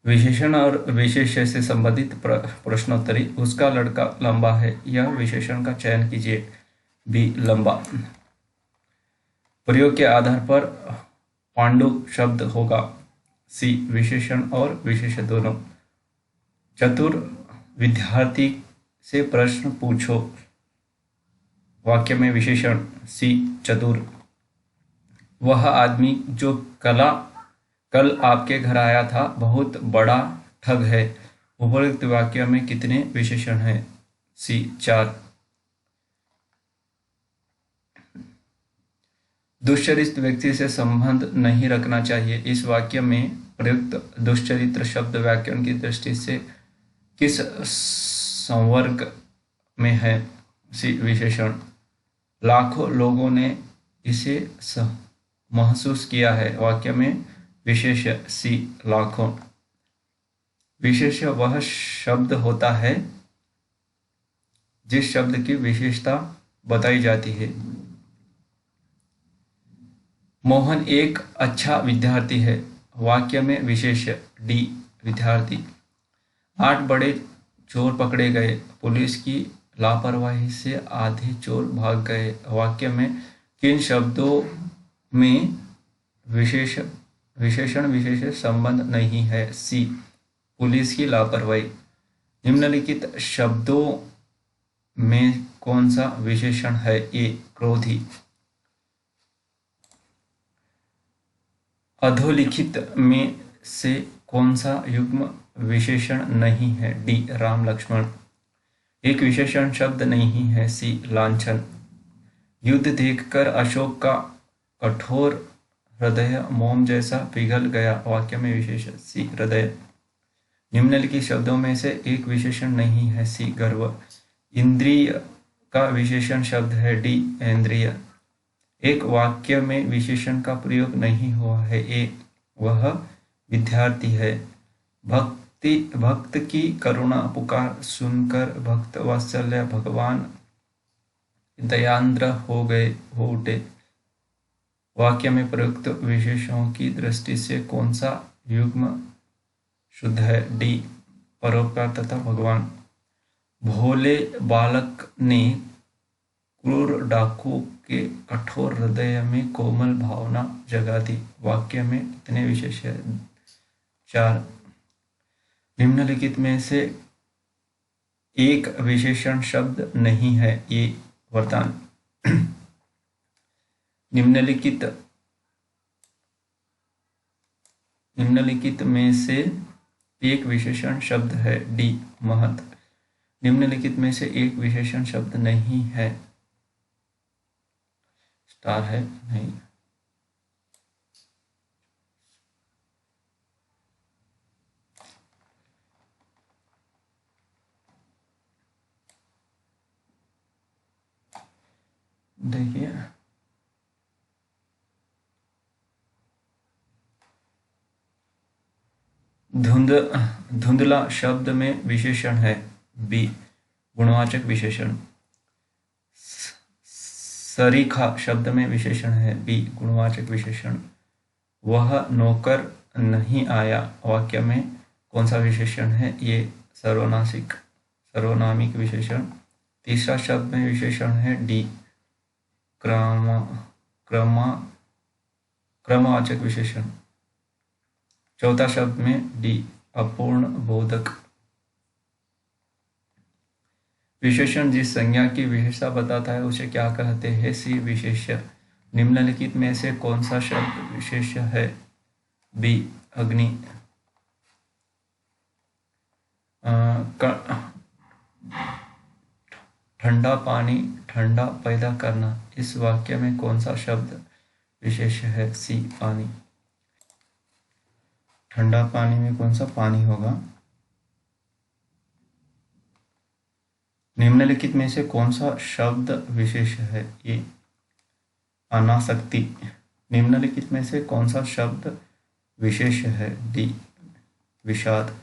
विशेषण और विशेष्य से संबंधित प्रश्नोत्तरी। उसका लड़का लंबा है, यह विशेषण का चयन कीजिए। बी लंबा। प्रयोग के आधार पर पांडु शब्द होगा। सी विशेषण और विशेष्य दोनों। चतुर विद्यार्थी से प्रश्न पूछो। वाक्य में विशेषण। सी चतुर। वह आदमी जो कल आपके घर आया था बहुत बड़ा ठग है। उपरोक्त वाक्य में कितने विशेषण हैं? सी 4। दुष्चरित्र व्यक्ति से संबंध नहीं रखना चाहिए। इस वाक्य में प्रयुक्त दुष्चरित्र शब्द व्याकरण की दृष्टि से किस संवर्ग में है? सी विशेषण। लाखों लोगों ने इसे महसूस किया है। वाक्य में विशेष्य। सी लाखों। विशेष्य वह शब्द होता है जिस शब्द की विशेषता बताई जाती है। मोहन एक अच्छा विद्यार्थी है। वाक्य में विशेष्य। डी विद्यार्थी। 8 बड़े चोर पकड़े गए। पुलिस की लापरवाही से आधे चोर भाग गए। वाक्य में किन शब्दों में विशेषण विशेष संबंध नहीं है? सी पुलिस की लापरवाही। निम्नलिखित शब्दों में कौन सा विशेषण है? ए क्रोधी। अधोलिखित में से कौन सा युग्म विशेषण नहीं है? डी राम लक्ष्मण। एक विशेषण शब्द नहीं है। सी लांछन। युद्ध देखकर अशोक का कठोर हृदय मोम जैसा पिघल गया। वाक्य में विशेषण। सी हृदय। निम्नलिखित शब्दों में से एक विशेषण नहीं है। सी गर्व। इंद्रिय का विशेषण शब्द है। डी इंद्रिय। एक वाक्य में विशेषण का प्रयोग नहीं हुआ है। ए वह विद्यार्थी है। भक्त की करुणा पुकार सुनकर भक्त वात्सल्य भगवान दयान्द्र हो उठे। वाक्य में प्रयुक्त विशेषणों की दृष्टि से कौन सा युग्म शुद्ध है? डी परोपकार तथा भगवान। भोले बालक ने क्रूर डाकू के कठोर हृदय में कोमल भावना जगा दी। वाक्य में कितने विशेष है? 4। निम्नलिखित में से एक विशेषण शब्द नहीं है। ये वरदान। निम्नलिखित में से एक विशेषण शब्द है। डी महत। निम्नलिखित में से एक विशेषण शब्द नहीं है। स्टार है नहीं। देखिए धुंधला शब्द में विशेषण है। बी गुणवाचक विशेषण। सरीखा शब्द में विशेषण है। बी गुणवाचक विशेषण। वह नौकर नहीं आया। वाक्य में कौन सा विशेषण है? ये सर्वनामिक विशेषण। तीसरा शब्द में विशेषण है। डी क्रमवाचक विशेषण। चौथा शब्द में डी अपूर्ण बोधक। विशेषण जिस संज्ञा की विशेषता बताता है उसे क्या कहते हैं? सी विशेष्य। निम्नलिखित में से कौन सा शब्द विशेष्य है? बी अग्नि। ठंडा पानी ठंडा पैदा करना। इस वाक्य में कौन सा शब्द विशेष्य है? सी पानी। ठंडा पानी में कौन सा पानी होगा? निम्नलिखित में से कौन सा शब्द विशेष है? ये अनासक्ति। निम्नलिखित में से कौन सा शब्द विशेष है? डी विषाद।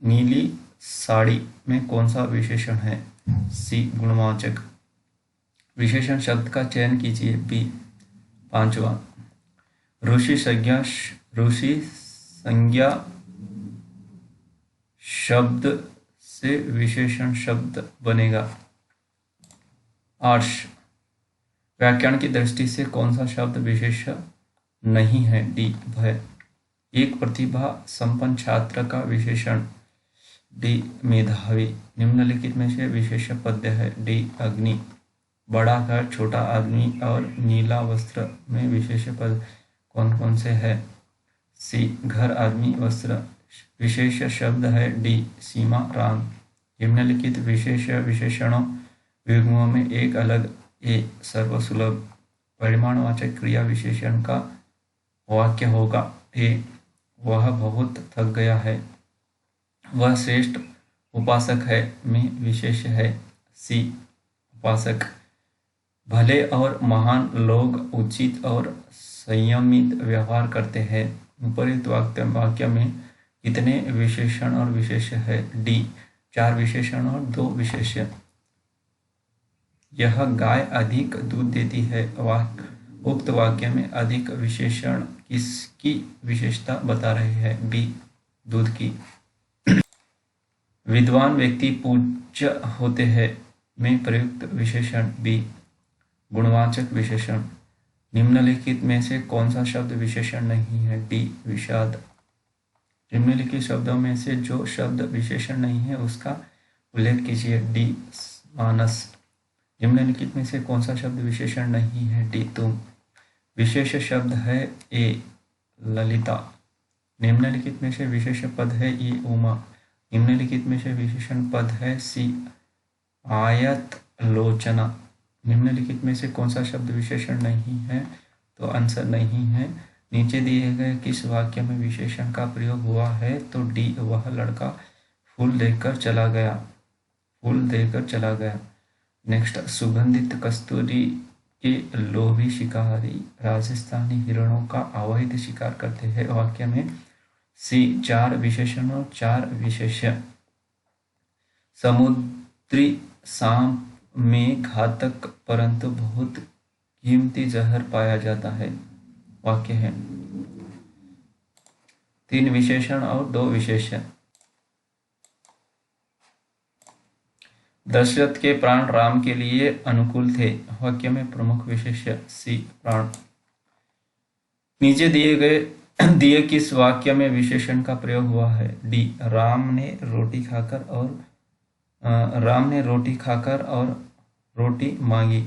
नीली साड़ी में कौन सा विशेषण है? सी गुणवाचक। विशेषण शब्द का चयन कीजिए। बी पांचवा। ऋषि संज्ञा शब्द से विशेषण शब्द बनेगा। आर्ष, व्याकरण की दृष्टि से कौन सा शब्द विशेष नहीं है? डी भय। एक प्रतिभा संपन्न छात्र का विशेषण? डी मेधावी। निम्नलिखित में से विशेष पद्य है? डी अग्नि। बड़ा घर, छोटा आदमी और नीला वस्त्र में विशेष पद कौन कौन से है? सी घर, आदमी, वस्त्र। विशेष शब्द है? डी सीमा, राम। निम्नलिखित विशेष विशेषणों युग्मों में एक अलग ए सर्वसुलभ परिमाणवाचक क्रिया विशेषण का वाक्य होगा। ए वह बहुत थक गया है। वह श्रेष्ठ उपासक है में विशेष है। सी उपासक। भले और महान लोग उचित और संयमित व्यवहार करते हैं। उपरोक्त वाक्य में कितने विशेषण और विशेष है? डी 4 विशेषण और 2 विशेष। यह गाय अधिक दूध देती है। उक्त वाक्य में अधिक विशेषण किसकी विशेषता बता रहे हैं? बी दूध की। विद्वान व्यक्ति पूज्य होते हैं में प्रयुक्त विशेषण? बी गुणवाचक विशेषण। निम्नलिखित में से कौन सा शब्द विशेषण नहीं है? डी विषाद। निम्नलिखित शब्दों में से जो शब्द विशेषण नहीं है उसका उल्लेख कीजिए। डी मानस। निम्नलिखित में से कौन सा शब्द विशेषण नहीं है? डी तुम। विशेष शब्द है? ए ललिता। निम्नलिखित में से विशेष पद है? ए उमा। निम्नलिखित में से विशेषण पद है? सी आयत लोचना। निम्नलिखित में से कौन सा शब्द विशेषण नहीं है? तो आंसर नहीं है। नीचे दिए गए किस वाक्य में विशेषण का प्रयोग हुआ है? तो डी वह लड़का फूल देकर चला गया। फूल देकर चला गया। नेक्स्ट, सुगंधित कस्तूरी के लोभी शिकारी राजस्थानी हिरणों का अवैध शिकार करते हैं। वाक्य में सी 4 विशेषण और 4 विशेष। समुद्री सांप में घातक परंतु बहुत कीमती जहर पाया जाता है। वाक्य है 3 विशेषण और 2 विशेष। दशरथ के प्राण राम के लिए अनुकूल थे। वाक्य में प्रमुख विशेष? सी प्राण। नीचे दिए किस वाक्य में विशेषण का प्रयोग हुआ है? डी राम ने रोटी खाकर और रोटी मांगी।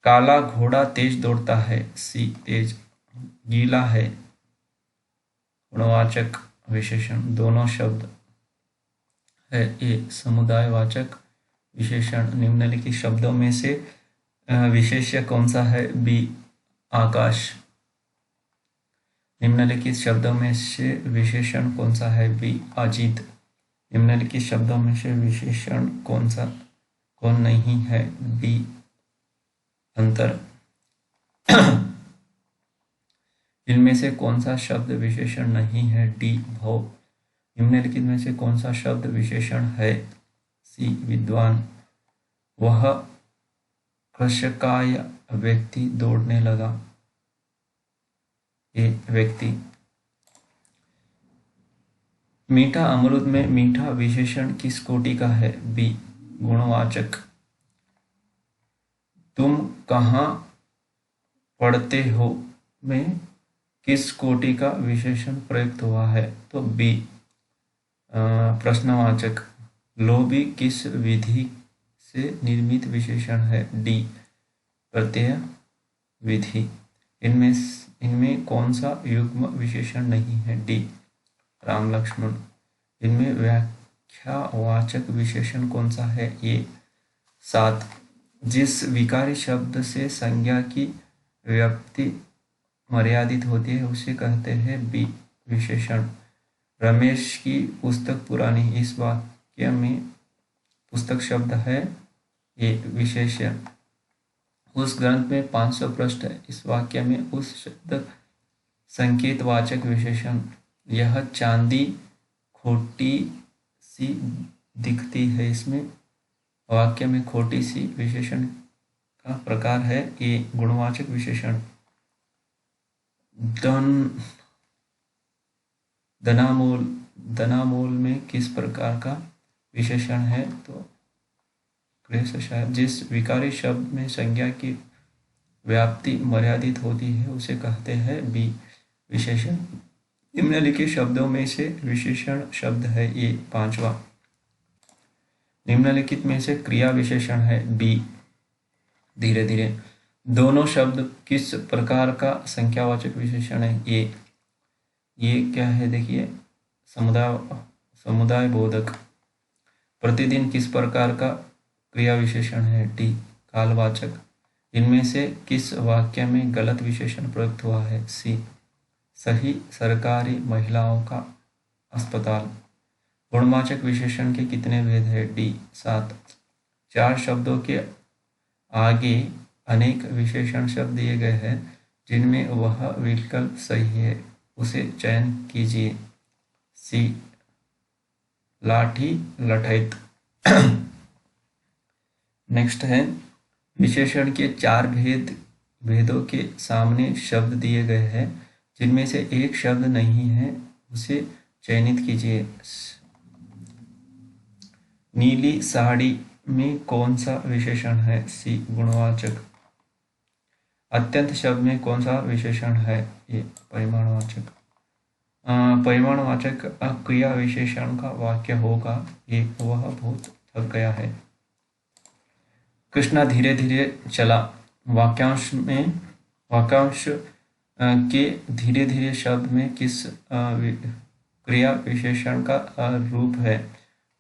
काला घोड़ा तेज दौड़ता है। सी तेज। गीला है गुणवाचक विशेषण। दोनों शब्द है? ए समुदायवाचक विशेषण। निम्नलिखित शब्दों में से विशेष कौन सा है? बी आकाश। निम्नलिखित शब्दों में से विशेषण कौन सा है? बी अजीत। निम्नलिखित शब्दों में से विशेषण कौन नहीं है? डी अंतर। इनमें से कौन सा शब्द विशेषण नहीं है? डी भव। निम्नलिखित में से कौन सा शब्द विशेषण है? सी विद्वान। वह कृशकाय व्यक्ति दौड़ने लगा। ए व्यक्ति। मीठा अमरूद में मीठा विशेषण किस कोटि का है? बी गुणवाचक। तुम कहाँ पढ़ते हो में किस कोटि का विशेषण प्रयुक्त हुआ है? तो बी प्रश्नवाचक। लोभी किस विधि से निर्मित विशेषण है? डी प्रत्यय विधि। इनमें कौन सा युग्म विशेषण नहीं है? डी राम लक्ष्मण। इनमें व्याख्यावाचक विशेषण कौन सा है? ये 7। जिस विकारी शब्द से संज्ञा की व्याप्ति मर्यादित होती है उसे कहते हैं बी विशेषण। रमेश की पुस्तक पुरानी। इस वाक्य में पुस्तक शब्द है? ये विशेष। उस ग्रंथ में 500 पृष्ठ है। इस वाक्य में उस शब्द संकेतवाचक विशेषण। यह चांदी खोटी सी दिखती है। इसमें वाक्य में खोटी सी विशेषण का प्रकार है? ये गुणवाचक विशेषण। धन धनामूल, धनामूल में किस प्रकार का विशेषण है? तो क्लेशशाय। जिस विकारी शब्द में संज्ञा की व्याप्ति मर्यादित होती है उसे कहते हैं बी विशेषण। निम्नलिखित शब्दों में से विशेषण शब्द है ये पांचवा। निम्नलिखित में से क्रिया विशेषण है बी। धीरे धीरे। दोनों शब्द किस प्रकार का संख्यावाचक विशेषण है? ये क्या है? देखिए, समुदाय, समुदाय बोधक। प्रतिदिन किस प्रकार का क्रिया विशेषण है? डी कालवाचक। इनमें से किस वाक्य में गलत विशेषण प्रयुक्त हुआ है? सी सही सरकारी महिलाओं का अस्पताल। गुणवाचक विशेषण के कितने भेद हैं? डी 7। चार शब्दों के आगे अनेक विशेषण शब्द दिए गए हैं जिनमें वह विकल्प सही है, उसे चयन कीजिए। सी लाठी लठैत। नेक्स्ट है, विशेषण के चार भेदों के सामने शब्द दिए गए हैं जिनमें से एक शब्द नहीं है, उसे चयनित कीजिए। नीली साड़ी में कौन सा विशेषण है? सी गुणवाचक। अत्यंत शब्द में कौन सा विशेषण है? ये परिमाणवाचक। परिमाणवाचक क्रिया विशेषण का वाक्य होगा ये वह बहुत थक गया है। कृष्णा धीरे धीरे चला। वाक्यांश के धीरे धीरे शब्द में किस क्रिया विशेषण का रूप है?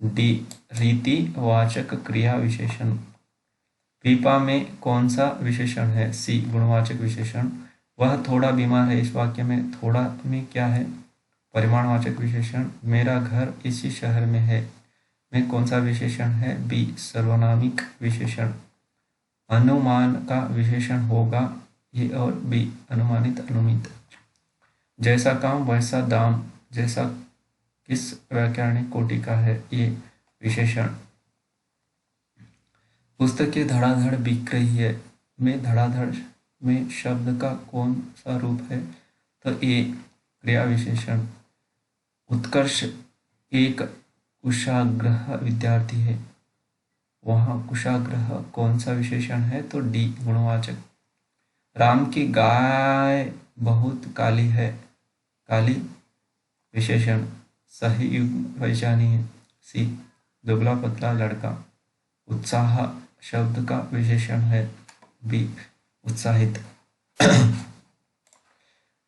डी रीतिवाचक क्रिया विशेषण। पीपा में कौन सा विशेषण है? सी गुणवाचक विशेषण। वह थोड़ा बीमार है, इस वाक्य में थोड़ा में क्या है? परिमाणवाचक विशेषण। मेरा घर इसी शहर में है में कौन सा विशेषण है? बी सर्वनामिक विशेषण। अनुमान का विशेषण होगा ये और बी अनुमानित अनुमित। जैसा काम वैसा दाम, जैसा किस व्याकरणिक कोटि का है? ये विशेषण। पुस्तकें धड़ाधड़ बिक रही है में धड़ाधड़ में शब्द का कौन सा रूप है? तो ये क्रिया विशेषण। उत्कर्ष एक कुशाग्रह विद्यार्थी है, वहाँ कुशाग्रह कौन सा विशेषण है? तो डी गुणवाचक। राम की गाय बहुत काली है, काली विशेषण। सही युग्म पहचानिए। सी दुबला पतला लड़का। उत्साह शब्द का विशेषण है बी उत्साहित।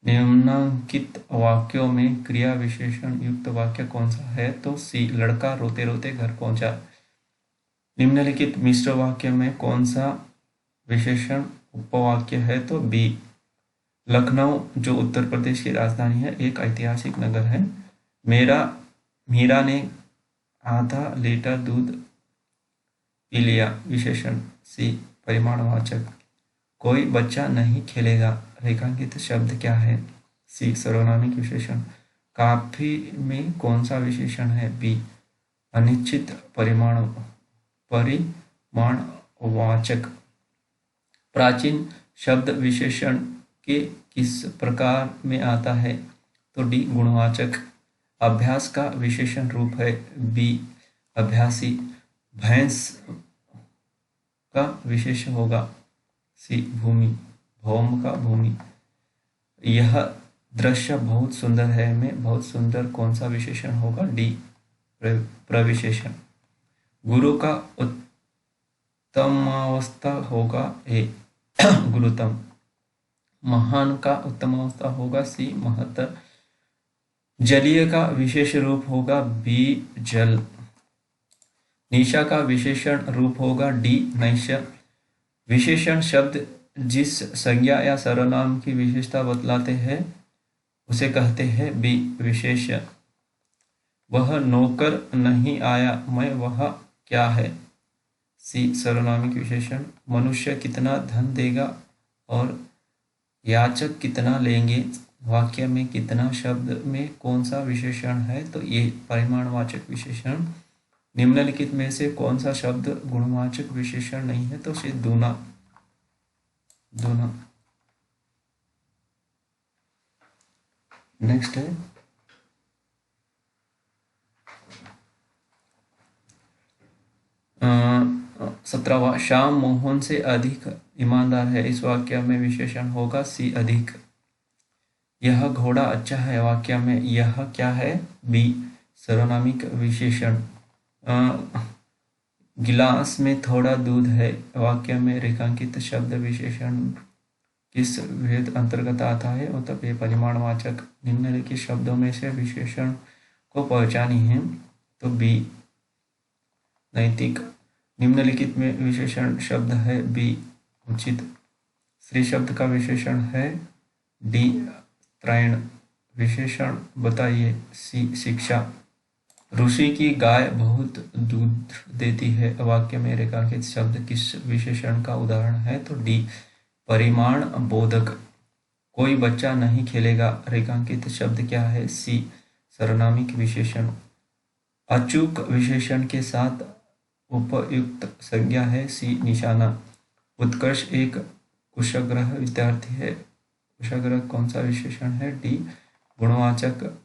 निम्नलिखित वाक्यों में क्रिया विशेषण युक्त वाक्य कौन सा है? तो सी लड़का रोते रोते घर पहुंचा। निम्नलिखित मिश्र वाक्य में कौन सा विशेषण उपवाक्य है? तो बी लखनऊ, जो उत्तर प्रदेश की राजधानी है, एक ऐतिहासिक नगर है। मीरा ने आधा लीटर दूध पी लिया विशेषण। सी परिमाणवाचक। कोई बच्चा नहीं खेलेगा रेखांकित शब्द क्या है? सी सर्वनामिक विशेषण। काफी में कौन सा विशेषण है? बी अनिश्चित परिमाणवाचक। प्राचीन शब्द विशेषण के किस प्रकार में आता है? तो डी गुणवाचक। अभ्यास का विशेषण रूप है बी अभ्यासी। भैंस का विशेषण होगा सी भूमि, भौम का भूमि। यह दृश्य बहुत सुंदर है में बहुत सुंदर कौन सा विशेषण होगा? डी प्रविशेषण। गुरु का उत्तमावस्था होगा ए गुरुतम। महान का उत्तमावस्था होगा सी महत्तर। जलीय का विशेष रूप होगा बी जल। निशा का विशेषण रूप होगा डी नैश। विशेषण शब्द जिस संज्ञा या सर्वनाम की विशेषता बतलाते हैं उसे कहते हैं बी विशेष। वह नौकर नहीं आया मैं वह क्या है? सी सर्वनामिक विशेषण। मनुष्य कितना धन देगा और याचक कितना लेंगे वाक्य में कितना शब्द में कौन सा विशेषण है? तो ये परिमाणवाचक विशेषण। निम्नलिखित में से कौन सा शब्द गुणवाचक विशेषण नहीं है? तो से दूना। नेक्स्ट है 17वां, श्याम मोहन से अधिक ईमानदार है। इस वाक्य में विशेषण होगा सी, अधिक। यह घोड़ा अच्छा है वाक्य में यह क्या है, बी, सर्वनामिक विशेषण। गिलास में थोड़ा दूध है वाक्य में रेखांकित शब्द विशेषण किस भेद अंतर्गत आता है, मतलब ये परिमाणवाचक। निम्नलिखित शब्दों में से विशेषण को पहचानी है, तो बी, नैतिक। निम्नलिखित में विशेषण शब्द है, बी, उचित। स्त्री शब्द का विशेषण है, डी, त्रैण। विशेषण बताइए, सी, शिक्षा। ऋषि की गाय बहुत दूध देती है वाक्य में रेखांकित शब्द किस विशेषण का उदाहरण है, तो डी, परिमाण बोधक। कोई बच्चा नहीं खेलेगा रेखांकित शब्द क्या है, सी, सर्वनामिक विशेषण। अचूक विशेषण के साथ उपयुक्त संज्ञा है, सी, निशाना। उत्कर्ष एक कुशाग्रह विद्यार्थी है। कुशाग्रह कौन सा विशेषण है, डी, गुणवाचक।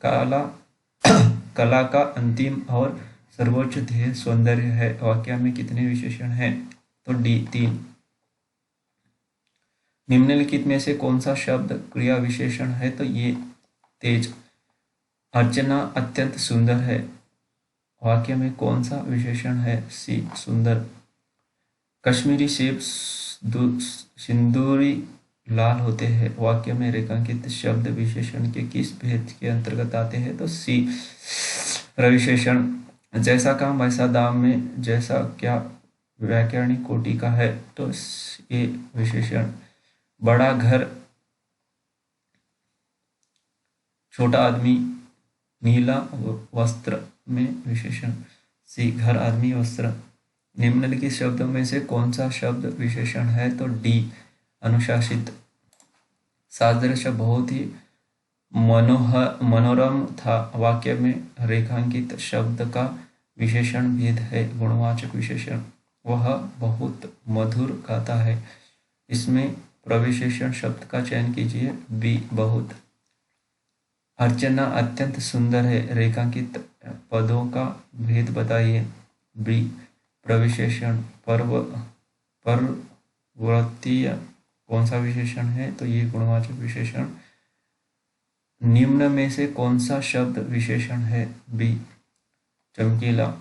कला का अंतिम और सर्वोच्च ध्येय सौंदर्य है वाक्य में कितने विशेषण हैं, तो डी, 3। निम्नलिखित में से कौन सा शब्द क्रिया विशेषण है, तो ये, तेज। अर्चना अत्यंत सुंदर है वाक्य में कौन सा विशेषण है, सी, सुंदर। कश्मीरी सेब सिंदूरी लाल होते हैं वाक्य में रेखांकित शब्द विशेषण के किस भेद के अंतर्गत आते हैं, तो सी, प्रविशेषण। जैसा काम वैसा दाम में जैसा क्या व्याकरणिक कोटि का है, तो ये विशेषण। बड़ा घर छोटा आदमी नीला वस्त्र में विशेषण, सी, घर आदमी वस्त्र। निम्नलिखित शब्दों में से कौन सा शब्द विशेषण है, तो डी, अनुशासित। सादृश्य बहुत ही मनोरम था वाक्य में रेखांकित शब्द का विशेषण भेद है, गुणवाचक विशेषण। वह बहुत मधुर गाता है, इसमें प्रविशेषण शब्द का चयन कीजिए, बी, बहुत। अर्चना अत्यंत सुंदर है रेखांकित पदों का भेद बताइए, बी, प्रविशेषण। परवर्तीय कौन सा विशेषण है, तो ये गुणवाचक विशेषण। निम्न में से कौन सा शब्द विशेषण है, बी, चमकीला।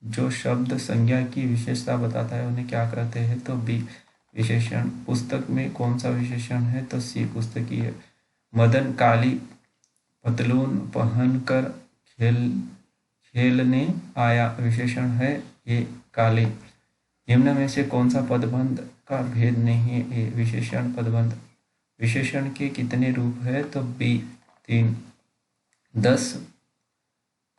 जो शब्द संज्ञा की विशेषता बताता है उन्हें क्या कहते हैं, तो बी, विशेषण। पुस्तक में कौन सा विशेषण है, तो सी, पुस्तकीय। मदन काली पतलून पहनकर खेलने आया विशेषण है, ये, काली। निम्न में से कौन सा पदबंध का भेद नहीं है, ये विशेषण पदबंध। विशेषण के कितने रूप है, तो बी, 3। 10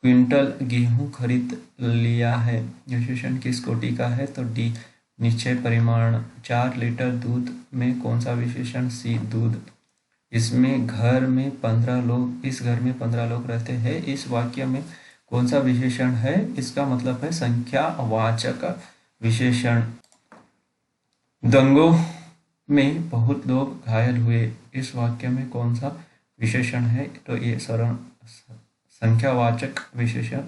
क्विंटल गेहूं खरीद लिया है विशेषण किस कोटि का है, तो डी, निश्चय परिमाण। 4 लीटर दूध में कौन सा विशेषण, सी, दूध। इस घर में 15 लोग रहते हैं। इस वाक्य में कौन सा विशेषण है, इसका मतलब है संख्यावाचक विशेषण। दंगों में बहुत लोग घायल हुए, इस वाक्य में कौन सा विशेषण है, तो ये संख्यावाचक विशेषण।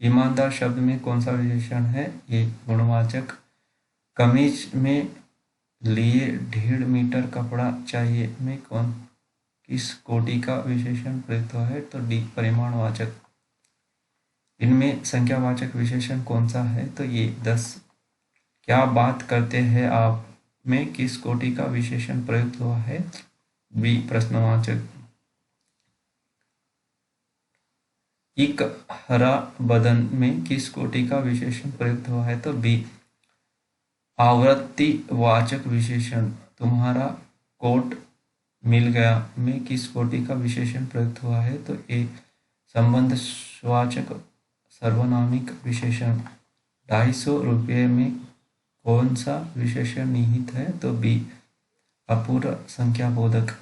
ईमानदार शब्द में कौन सा विशेषण है, ये गुणवाचक। कमीज में लिए 1.5 मीटर कपड़ा चाहिए में किस कोटि का विशेषण प्रयुक्त हुआ है, तो डी, परिमाणवाचक। इनमें संख्यावाचक विशेषण कौन सा है, तो ये 10। क्या बात करते हैं आप में किस कोटि का विशेषण प्रयुक्त हुआ है, बी, प्रश्नवाचक। एक हरा बदन में किस कोटि का विशेषण प्रयुक्त हुआ है, तो बी, आवृत्तिवाचक विशेषण। तुम्हारा कोट मिल गया में किस कोटि का विशेषण प्रयुक्त हुआ है, तो ए, संबंधवाचक सर्वनामिक विशेषण। 250 रुपये में कौन सा विशेषण निहित है, तो बी, अपूर्ण संख्या बोधक।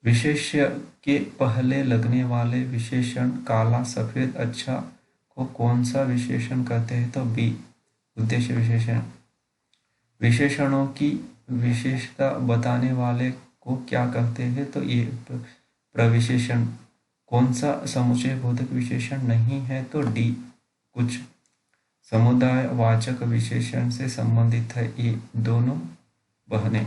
विशेष्य के पहले लगने वाले विशेषण काला, सफेद, अच्छा को कौन सा विशेषण कहते हैं, तो बी, उद्देश्य विशेषण। विशेषणों की विशेषता बताने वाले को क्या कहते हैं, तो ये प्रविशेषण। कौन सा समुच्चय बोधक विशेषण नहीं है, तो डी, कुछ। समुदाय वाचक विशेषण से संबंधित है ये दोनों बहनें।